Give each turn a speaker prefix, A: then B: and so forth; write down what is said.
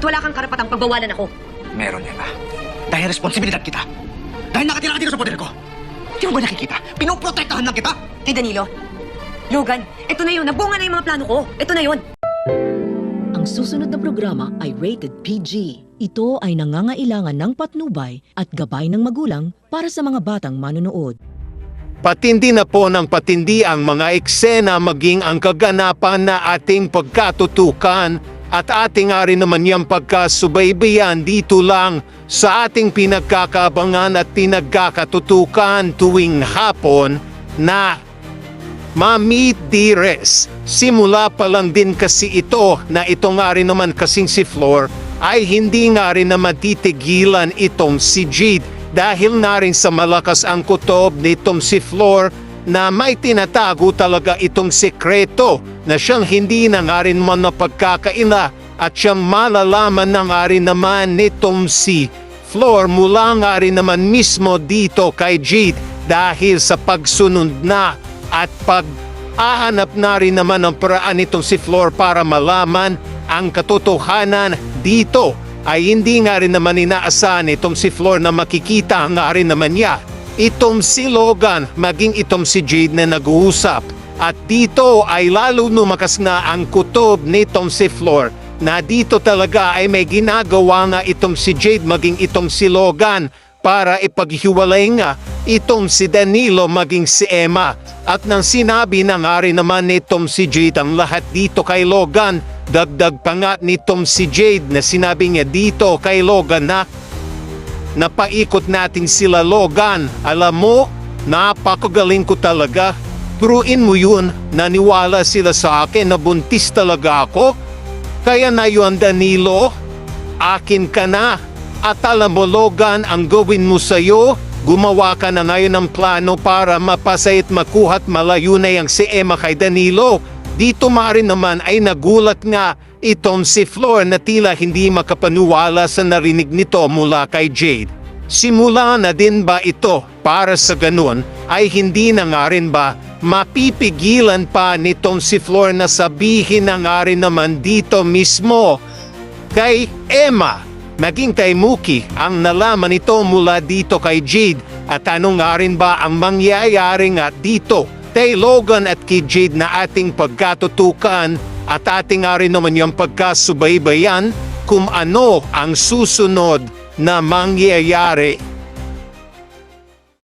A: wala kang karapatang pagbawalan ako.
B: Meron, Emma. Dahil responsibilidad kita. Dahil nakatira ka dito sa poder ko. Di mo ba nakikita? Pinoprotektahan lang kita.
A: Hey, Danilo. Logan, ito na yun. Nabunga na yung mga plano ko. Ito na yun.
C: Ang susunod na programa ay rated PG. Ito ay nangangailangan ng patnubay at gabay ng magulang para sa mga batang manonood.
D: Patindi na po ng patindi ang mga eksena maging ang kaganapan na ating pagkatutukan at ating rin naman yung pagkasubaybayan dito lang sa ating pinagkakabangan at pinagkakatutukan tuwing hapon na Mami Dearest. Simula pa lang din kasi ito na ito nga rin naman kasing si Flor ay hindi nga rin na matitigilan itong si Jade dahil na rin sa malakas ang kutob nitong si Flor na may tinatago talaga itong sekreto na siyang hindi na nga rin man napagkakaila at siyang malalaman na nga rin naman nitong si Flor mula nga rin naman mismo dito kay Jade dahil sa pagsunod na at pag-ahanap na rin naman ng paraan nitong si Flor para malaman ang katotohanan dito ay hindi nga rin naman inaasahan itong si Flor na makikita nga rin naman niya itong si Logan maging itong si Jade na nag-uusap at dito ay lalo lumakas na ang kutob nitong si Flor na dito talaga ay may ginagawa nga itong si Jade maging itong si Logan para ipaghiwalay nga itong si Danilo maging si Emma at nang sinabi na nga rin naman nitong si Jade ang lahat dito kay Logan, dagdag pa nga nitong si Jade na sinabi niya dito kay Logan na napaikot natin sila Logan. Alam mo, napakagaling ko talaga. Turuin mo yun, naniwala sila sa akin na buntis talaga ako. Kaya na yun Danilo, akin ka na. At alam mo Logan, ang gawin mo sa'yo, gumawa ka na ngayon ng plano para mapasayat makuha't malayo na yang si Emma kay Danilo. Dito maaaring naman ay nagulat nga itong si Flor na tila hindi makapaniwala sa narinig nito mula kay Jade. Simula na din ba ito para sa ganun ay hindi na nga rin ba mapipigilan pa nitong si Flor na sabihin na nga rin naman dito mismo kay Emma maging kay Mookie ang nalaman nito mula dito kay Jade at ano nga rin ba ang mangyayari nga dito kay Logan at kay Jade na ating pagkatutukan at ating nga rin naman yung pagkasubaybayan kung ano ang susunod na mangyayari